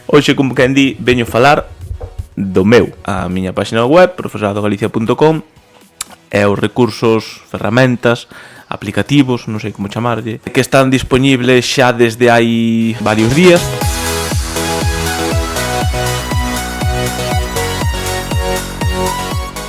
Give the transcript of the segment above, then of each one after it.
Hoxe, como quen di, veño falar do meu. A miña página web, profesoradogalicia.com, e os recursos, ferramentas, aplicativos, non sei como chamarlle, que están dispoñibles xa desde hai varios días.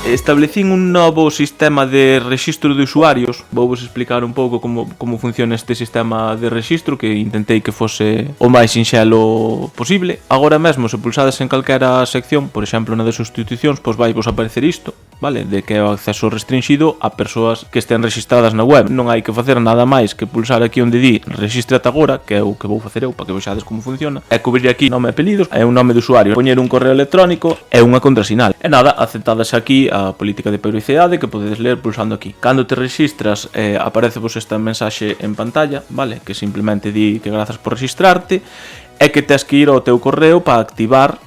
Establecín un novo sistema de rexistro de usuarios. Vou-vos explicar un pouco como funciona este sistema de rexistro, que intentei que fose o máis sinxelo posible. Agora mesmo, se pulsades en calquera sección, por exemplo na de sustitucións, pois vai vos aparecer isto, vale? De que é o acceso restringido a persoas que estén registradas na web. Non hai que facer nada máis que pulsar aquí onde di rexistrate agora, que é o que vou facer eu para que vexades como funciona, e cubrir aquí nome e apelidos, é un nome de usuario, poñer un correo electrónico e unha contrasinal. E nada, aceptadas aquí a política de privacidade que podedes ler pulsando aquí. Cando te rexistras, aparecevos esta mensaxe en pantalla, vale? Que simplemente di que grazas por registrarte e que tes que ir ao teu correo para activar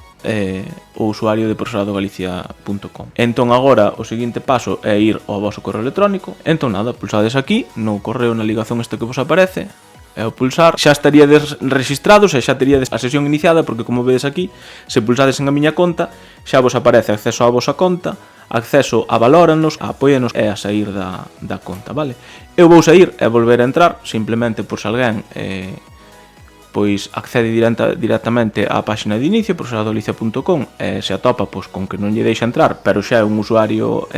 o usuario de profesoradogalicia.com. Entón agora o seguinte paso é ir ao voso correo electrónico. Entón nada, pulsades aquí no correo, na ligazón esta que vos aparece, e ao pulsar xa estaríades registrados e xa teríades a sesión iniciada, porque como vedes aquí, se pulsades en a miña conta, xa vos aparece acceso á vosa conta, acceso a valóranos, a apóianos e a sair da conta, vale? Eu vou sair e volver a entrar, simplemente por se alguén pois accede directamente á páxina de inicio, profesoradogalicia.com, e se atopa pois con que non lle deixa entrar, pero xa é un usuario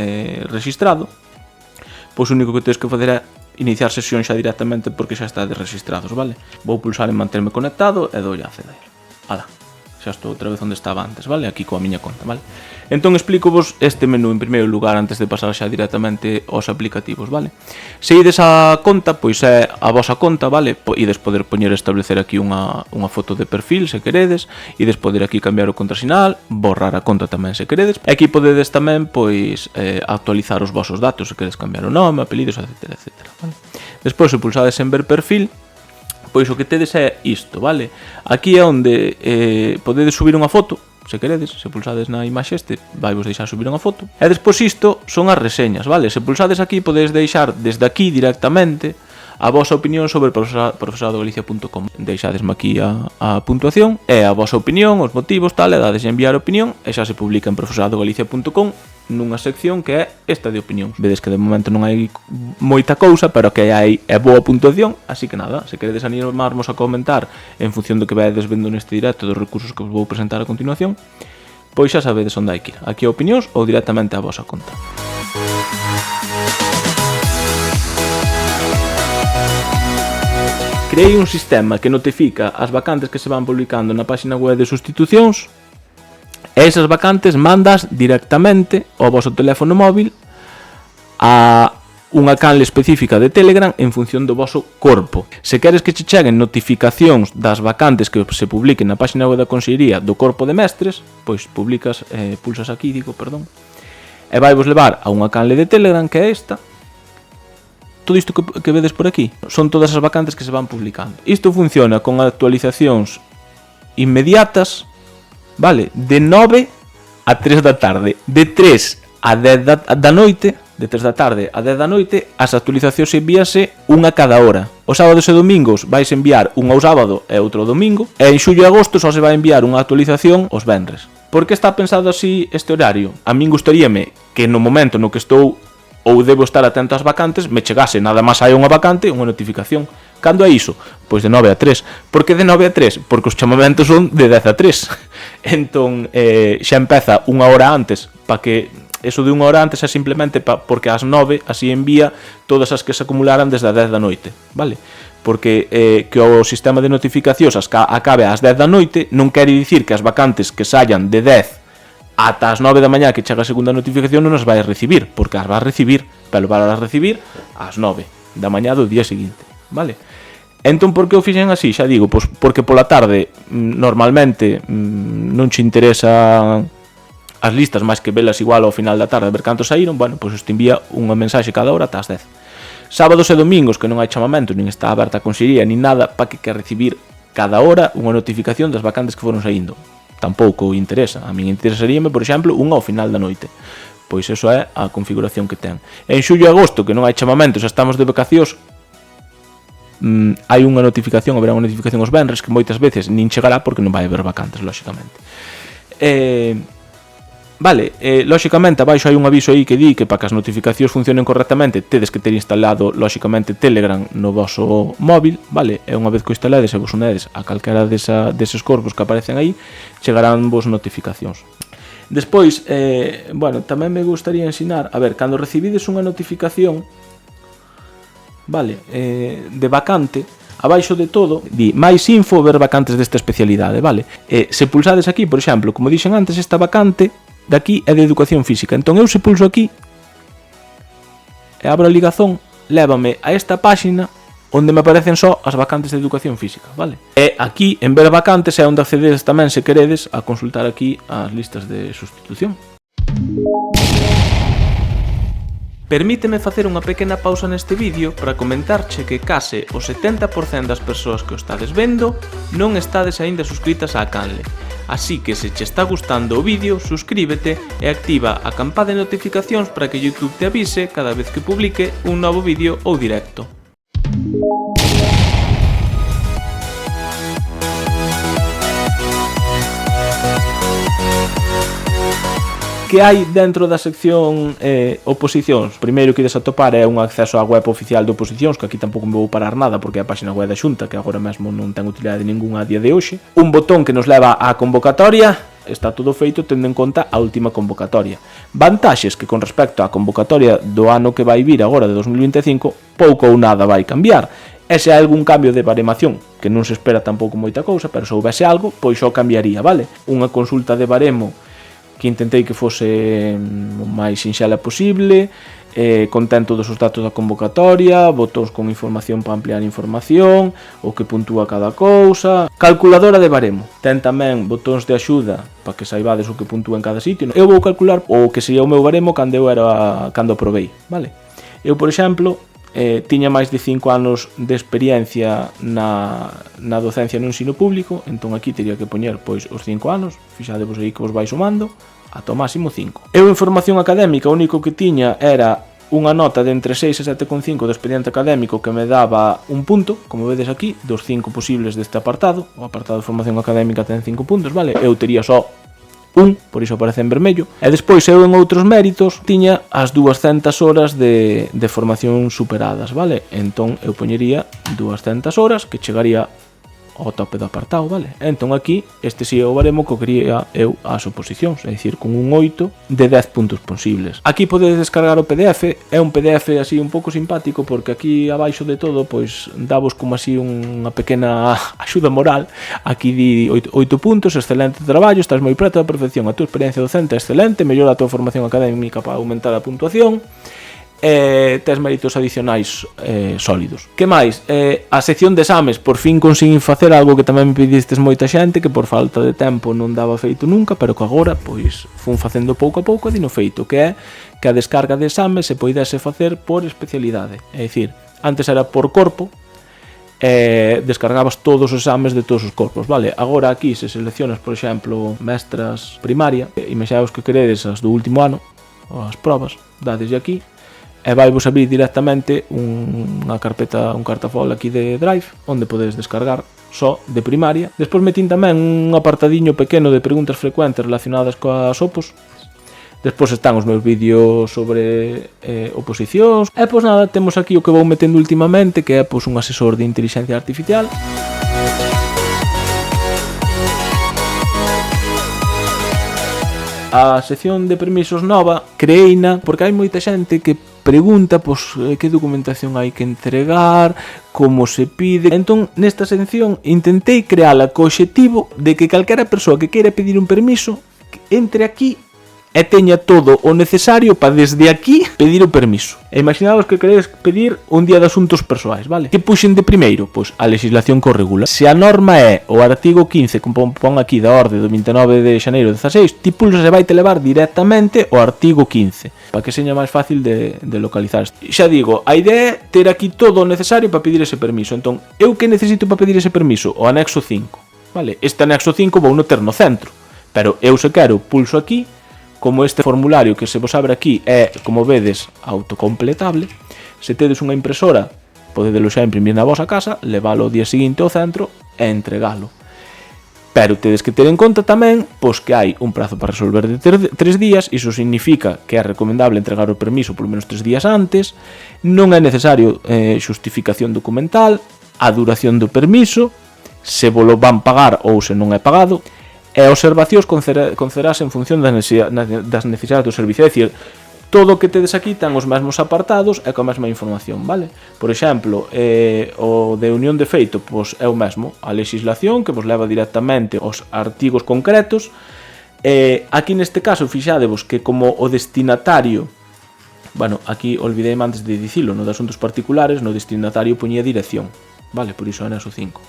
registrado, pois o único que tedes que facer é iniciar sesión xa directamente, porque xa estades registrados, vale? Vou pulsar en manterme conectado e doulle a acceder. Ala, xa estou outra vez onde estaba antes, vale? Aquí coa miña conta, vale? Entón explícovos este menú en primeiro lugar antes de pasar xa directamente aos aplicativos, vale? Se ides a conta, pois é a vosa conta, vale? Ides poder poñer e establecer aquí unha foto de perfil, se queredes, ides poder aquí cambiar o contrasinal, borrar a conta tamén se queredes, e aquí podedes tamén, pois, actualizar os vosos datos, se queredes cambiar o nome, apelidos, etc, etc, vale? Despois, se pulsades en ver perfil, pois o que tedes é isto, vale? Aquí é onde podedes subir unha foto, se queredes, se pulsades na imaxe vai vos deixar subir unha foto. E despois isto son as reseñas, vale? Se pulsades aquí podedes deixar desde aquí directamente a vosa opinión sobre profesoradogalicia.com. Deixadesme aquí a puntuación e a vosa opinión, os motivos, tal, e dades enviar opinión e xa se publica en profesoradogalicia.com nunha sección que é esta de opinións. Vedes que de momento non hai moita cousa, pero que hai é boa puntuación, así que nada, se queredes animarmos a comentar en función do que vedes vendo neste directo dos recursos que vos vou presentar a continuación, pois xa sabedes onde hai que ir, aquí a opinións ou directamente a vosa conta. Creei un sistema que notifica as vacantes que se van publicando na página web de sustitucións. E esas vacantes mandas directamente ao voso teléfono móvil a unha canle específica de Telegram en función do voso corpo. Se queres que che cheguen notificacións das vacantes que se publiquen na página web da Consellería do Corpo de Mestres, pois pulsas aquí, e vai vos levar a unha canle de Telegram que é esta. Todo isto que vedes por aquí son todas as vacantes que se van publicando. Isto funciona con actualizacións inmediatas, vale, de 9 a 3 da tarde, de 3 a 10 da noite, de 3 da tarde a 10 da noite, as actualizacións envíase unha cada hora. Os sábados e domingos vais enviar unha ao sábado e outro ao domingo, e en xullo e agosto só se vai enviar unha actualización os venres. Por que está pensado así este horario? A min gustaríame que no momento no que estou ou debo estar atento ás vacantes, me chegase nada máis hai unha vacante, unha notificación. Cando é iso? Pois de 9 a 3. Por que de 9 a 3? Porque os chamamentos son de 10 a 3. Entón, xa empeza unha hora antes, para que eso de unha hora antes é simplemente porque ás 9 así envía todas as que se acumularan desde a 10 da noite, vale? Porque que o sistema de notificacións acabe ás 10 da noite non quere dicir que as vacantes que saian de 10 ata as 9 da mañá que chega a segunda notificación non as vai recibir, porque as vai recibir, pero vai as recibir ás 9 da mañá do día seguinte, vale? Entón, por que o fixen así? Xa digo, pois porque pola tarde normalmente non che interesa as listas máis que velas igual ao final da tarde, ver cantos saíron, bueno, pois te envía unha mensaxe cada hora ata as 10. Sábados e domingos que non hai chamamentos, nin está aberta a consellería, nin nada, para que recibir cada hora unha notificación das vacantes que foron saindo. Tampouco interesa. A min interesaríame, por exemplo, unha ao final da noite. Pois eso é a configuración que ten. En xullo e agosto, que non hai chamamentos, estamos de vacacións, hai unha notificación, haberá unha notificación os venres que moitas veces nin chegará porque non vai haber vacantes, lóxicamente. Lóxicamente abaixo hai un aviso aí que di que para que as notificacións funcionen correctamente tedes que ter instalado lóxicamente Telegram no voso móvil, vale? E unha vez que o instaledes e vos unedes a calquera deses corpos que aparecen aí, chegarán vos notificacións. Despois, tamén me gustaría ensinar, a ver, cando recibides unha notificación, vale, de vacante, abaixo de todo, di máis info, ver vacantes desta especialidade, vale? Se pulsades aquí, por exemplo, como dixen antes, esta vacante de aquí é de educación física. Entón eu se pulso aquí e abro a ligazón, lévame a esta páxina onde me aparecen só as vacantes de educación física, vale? E aquí, en ver vacantes, é onde accedes tamén, se queredes, a consultar aquí as listas de sustitución. Permíteme facer unha pequena pausa neste vídeo para comentarche que case o 70% das persoas que o estades vendo non estades aínda suscritas á canle. Así que se che está gustando o vídeo, suscríbete e activa a campa de notificacións para que YouTube te avise cada vez que publique un novo vídeo ou directo. Que hai dentro da sección oposicións? Primeiro que ides a topar é un acceso á web oficial de oposicións, que aquí tampouco me vou parar nada porque é a página web da Xunta, que agora mesmo non ten utilidade ningunha a día de hoxe. Un botón que nos leva á convocatoria, está todo feito tendo en conta a última convocatoria. Vantaxes que con respecto á convocatoria do ano que vai vir agora de 2025, pouco ou nada vai cambiar. E se hai algún cambio de baremación, que non se espera tampouco moita cousa, pero se houvese algo, pois xo cambiaría, vale? Unha consulta de baremo que intentei que fose o máis sinxela posible, contén todos os datos da convocatoria, botóns con información para ampliar información, o que puntúa cada cousa, calculadora de baremo, ten tamén botóns de axuda para que saibades o que puntúa en cada sitio. Eu vou calcular o que sería o meu baremo cando aprobei, vale? Eu, por exemplo, tiña máis de 5 anos de experiencia na docencia no ensino público, entón aquí teria que poñer pois os 5 anos, fixadevos aí que vos vai sumando, ata o máximo 5. Eu en formación académica o único que tiña era unha nota de entre 6 e 7,5 do expediente académico que me daba un punto, como vedes aquí, dos 5 posibles deste apartado. O apartado de formación académica ten 5 puntos, vale? Eu tería só un, por iso aparece en vermello. E despois eu en outros méritos tiña as 200 horas de formación superadas, vale? Entón eu poñería 200 horas que chegaría ao tope do apartado, vale? Entón aquí, este si é o baremo que quería eu ás oposicións, é dicir, con un 8 de 10 puntos posibles. Aquí podedes descargar o PDF, é un PDF así un pouco simpático porque aquí abaixo de todo, pois, davos como así unha pequena axuda moral. Aquí di 8 puntos, excelente traballo, estás moi preto da perfección, a túa experiencia docente é excelente, mellora a túa formación académica para aumentar a puntuación, tes méritos adicionais sólidos. Que máis? A sección de exames, por fin conseguín facer algo que tamén me pedistes moita xente, que por falta de tempo non daba feito nunca, pero que agora, pois, fun facendo pouco a pouco e dino feito, que é que a descarga de exames se poidese facer por especialidade. É dicir, antes era por corpo, descargabas todos os exames de todos os corpos, vale? Agora aquí, se seleccionas, por exemplo, mestras primaria, imaxinaos que queredes as do último ano, ou as probas, dadeslle aquí, e vai vos abrir directamente unha carpeta, un cartafol aquí de Drive, onde podedes descargar só de primaria. Despois metín tamén un apartadiño pequeno de preguntas frecuentes relacionadas coas opos. Despois están os meus vídeos sobre oposicións. E pois nada, temos aquí o que vou metendo últimamente, que é pois un asesor de inteligencia artificial. A sección de permisos nova creeina porque hai moita xente que pregunta pois que documentación hai que entregar, como se pide. Entón, nesta sección intentei creala co obxectivo de que calquera persoa que queira pedir un permiso entre aquí e teña todo o necesario para desde aquí pedir o permiso. E imaginaos que queredes pedir un día de asuntos persoais, vale? Que puxen de primeiro? Pois a legislación que o regula. Se a norma é o artigo 15, como pon aquí da orde do 29 de xaneiro de 16, ti pulsas e vai te levar directamente ao artigo 15, para que seña máis fácil de localizar. Xa digo, a idea é ter aquí todo o necesario para pedir ese permiso. Entón, eu que necesito para pedir ese permiso? O anexo 5, vale? Este anexo 5 vou no ter no centro, pero eu se quero pulso aquí. Como este formulario que se vos abre aquí é, como vedes, autocompletable, se tedes unha impresora podedelo xa imprimir na vosa casa, leválo ao día seguinte ao centro e entregalo. Pero tedes que ter en conta tamén pois que hai un prazo para resolver de 3 días. Iso significa que é recomendable entregar o permiso polo menos 3 días antes. Non é necesario xustificación documental, a duración do permiso, se volo van pagar ou se non é pagado, e observacións concederase en función das necesidades do servicio. É dicir, todo o que tedes aquí ten os mesmos apartados e coa mesma información, vale? Por exemplo, o de unión de feito pois é o mesmo, a legislación que vos leva directamente aos artigos concretos. Aquí neste caso fixadevos que como o destinatario, bueno, aquí olvideime antes de dicilo, no de asuntos particulares, no destinatario poñía dirección, vale? Por iso é anexo 5.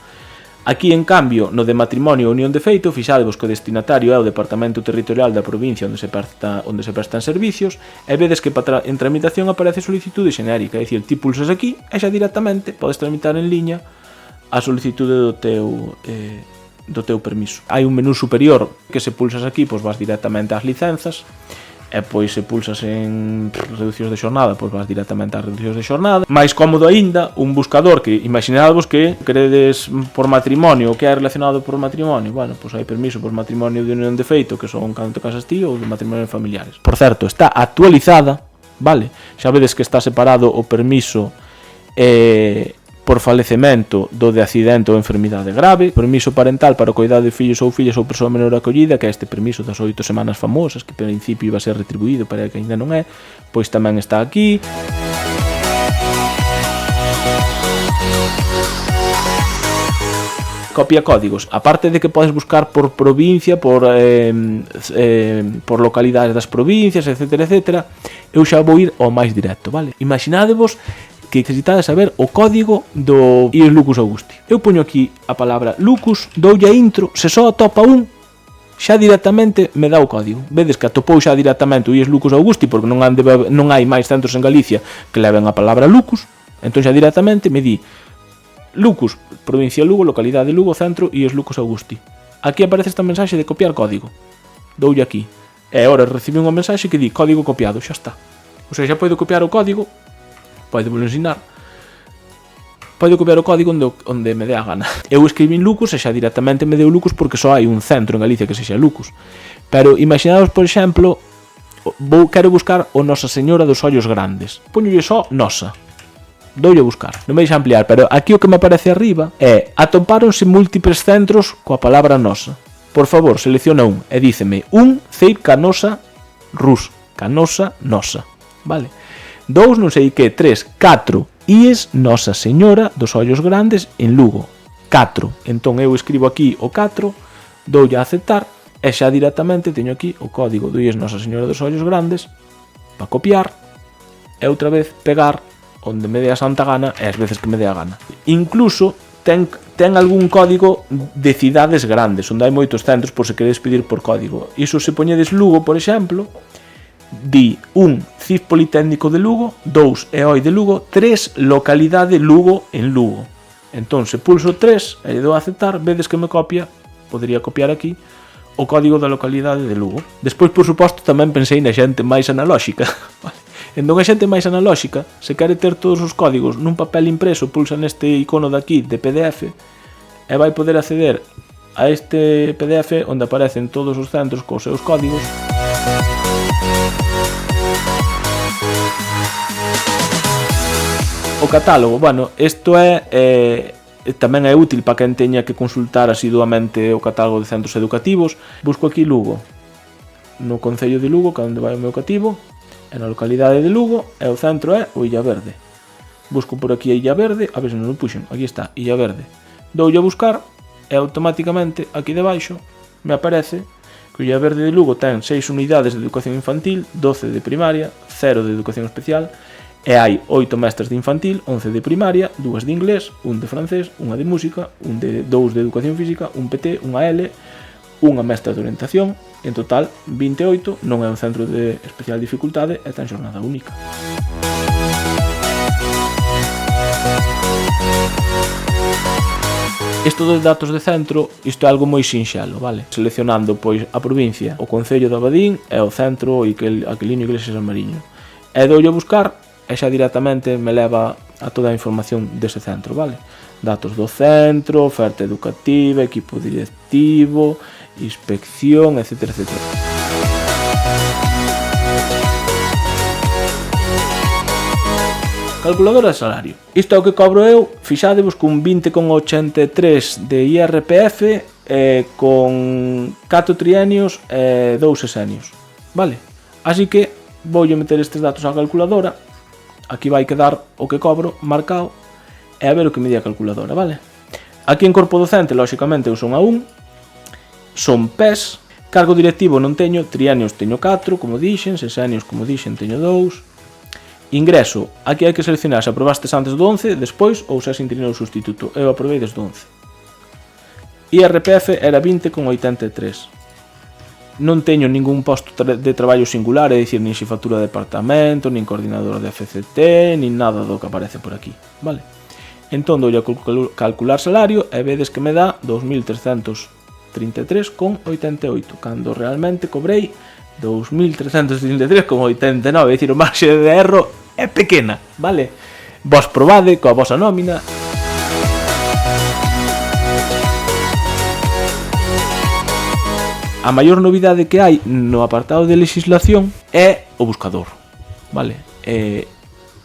Aquí, en cambio, no de matrimonio ou unión de feito, fixadevos que o destinatario é o Departamento Territorial da provincia onde se prestan servicios, e vedes que en tramitación aparece solicitude xenérica, é dicir, ti pulsas aquí e xa directamente podes tramitar en liña a solicitude do teu permiso. Hai un menú superior que se pulsas aquí, pois vas directamente ás licenzas, e pois se pulsas en reducións de xornada, pois vas directamente ás reducións de xornada. Mais cómodo aínda, un buscador que imaginadvos que queredes por matrimonio, o que é relacionado por matrimonio, bueno, pois hai permiso por matrimonio de unión de feito, que son cando te casas ti, ou de matrimonio familiares. Por certo, está actualizada, vale? Xa vedes que está separado o permiso por falecemento do de accidente ou enfermidade grave, permiso parental para o cuidado de fillos ou fillas ou persoa menor acollida, que é este permiso das 8 semanas famosas, que por principio iba a ser retribuído, pero que ainda non é, pois tamén está aquí. Copia códigos, aparte de que podes buscar por provincia, por localidades das provincias, etc, eu xa vou ir ao máis directo, vale? Imaginádevos que necesitades saber o código do IES Lucus Augusti. Eu poño aquí a palabra Lucus, doulle a intro, se só atopa un, xa directamente me dá o código. Vedes que atopou xa directamente o IES Lucus Augusti, porque non hai máis centros en Galicia que leven a palabra Lucus, entón xa directamente me di Lucus, provincia de Lugo, localidade de Lugo, centro, IES Lucus Augusti. Aquí aparece esta mensaxe de copiar código. Doulle aquí. E agora recibe unha mensaxe que di código copiado, xa está. O sea, xa podo copiar o código, podo ensinar. Podo copiar o código onde me dé a gana. Eu escribí Lucus e xa directamente me deu Lucus porque só hai un centro en Galicia que sexa Lucus. Pero imaginaos, por exemplo, quero buscar o Nosa Señora dos Ollos Grandes. Poñolle só Nosa. Doulle a buscar. Non me deixa ampliar, pero aquí o que me aparece arriba é atopáronse múltiples centros coa palabra Nosa. Por favor, selecciona un e díceme un Ceip Canosa Rus. Canosa Nosa. Vale? 2, non sei que, 3, 4 IES Nosa Señora dos Ollos Grandes en Lugo. 4. Entón eu escribo aquí o 4, doulle a aceptar e xa directamente teño aquí o código do IES Nosa Señora dos Ollos Grandes para copiar e outra vez pegar onde me dé a santa gana e as veces que me dé a gana. Incluso ten algún código de cidades grandes, onde hai moitos centros por se queredes pedir por código. Iso se poñedes Lugo, por exemplo, di 1 CIF Politécnico de Lugo, 2 EOI de Lugo, 3 localidade Lugo en Lugo. Entón se pulso 3 e dou a aceptar, vedes que me copia, podería copiar aquí, o código da localidade de Lugo. Despois, por suposto, tamén pensei na xente máis analóxica. Entón a xente máis analóxica, se quere ter todos os códigos nun papel impreso, pulsa neste icono de aquí de PDF e vai poder acceder a este PDF onde aparecen todos os centros cos seus códigos. O catálogo, bueno, isto tamén é útil para quen teña que consultar asiduamente o catálogo de centros educativos. Busco aquí Lugo, no concello de Lugo, que é onde vai o meu cativo, e na localidade de Lugo, e o centro é o Illa Verde. Busco por aquí a Illa Verde, a ver se non o puxen, aquí está, Illa Verde. Doulle a buscar e automáticamente aquí debaixo me aparece que o Illa Verde de Lugo ten 6 unidades de educación infantil, 12 de primaria, 0 de educación especial, e hai 8 mestres de infantil, 11 de primaria, 2 de inglés, 1 de francés, 1 de música, 2 de educación física, 1 PT, 1 L, 1 mestra de orientación, en total 28, non é un centro de especial dificultade e ten xornada única. Isto dos datos de centro, isto é algo moi sinxelo, vale? Seleccionando pois a provincia, o concello de Abadín e o centro Aquilino Iglesias Amariño. E doulle a buscar e xa directamente me leva a toda a información dese centro, vale? Datos do centro, oferta educativa, equipo directivo, inspección, etc, etc. Calculadora de salario. Isto é o que cobro eu, fixadevos, con 20,83 de IRPF, con 4 trienios e 2 sexenios, vale? Así que voulle meter estes datos á calculadora, aquí vai quedar o que cobro marcado, e a ver o que me di a calculadora, vale? Aquí en corpo docente, lóxicamente, eu son a 1, son PES, cargo directivo non teño, trienios teño 4, como dixen, sexenios, como dixen, teño 2, ingreso, aquí hai que seleccionar se aprobastes antes do 11, despois ou se és interino ou sustituto. Eu aprobei desde o 11. IRPF era 20,83. Non teño ningún posto de traballo singular, é dicir, nin xefatura de departamento, nin coordinador de FCT, nin nada do que aparece por aquí, vale? Entón dou a calcular salario e vedes que me dá 2.333,88, cando realmente cobrei 2.333,89, é dicir, o marxe de erro é pequena, vale? Vos probade coa vosa nómina. A maior novidade que hai no apartado de legislación é o buscador, vale?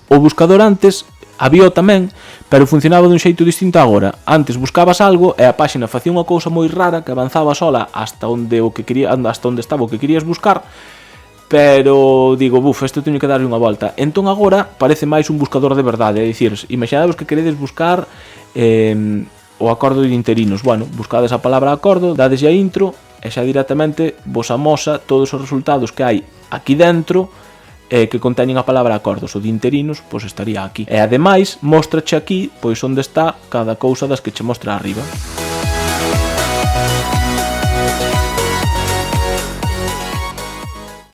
O buscador antes había tamén, pero funcionaba dun xeito distinto agora. Antes buscabas algo e a páxina facía unha cousa moi rara que avanzaba sola hasta onde estaba o que querías buscar, pero digo, isto teño que darlle unha volta. Entón agora parece máis un buscador de verdade, é dicir, imaginadevos que queredes buscar o acordo de interinos. Bueno, buscades a palabra acordo, dades a intro e xa directamente vos amosa todos os resultados que hai aquí dentro que conteñen a palabra acordos. O de interinos, pois estaría aquí. E ademais, mostrache aquí, pois onde está cada cousa das que che mostra arriba.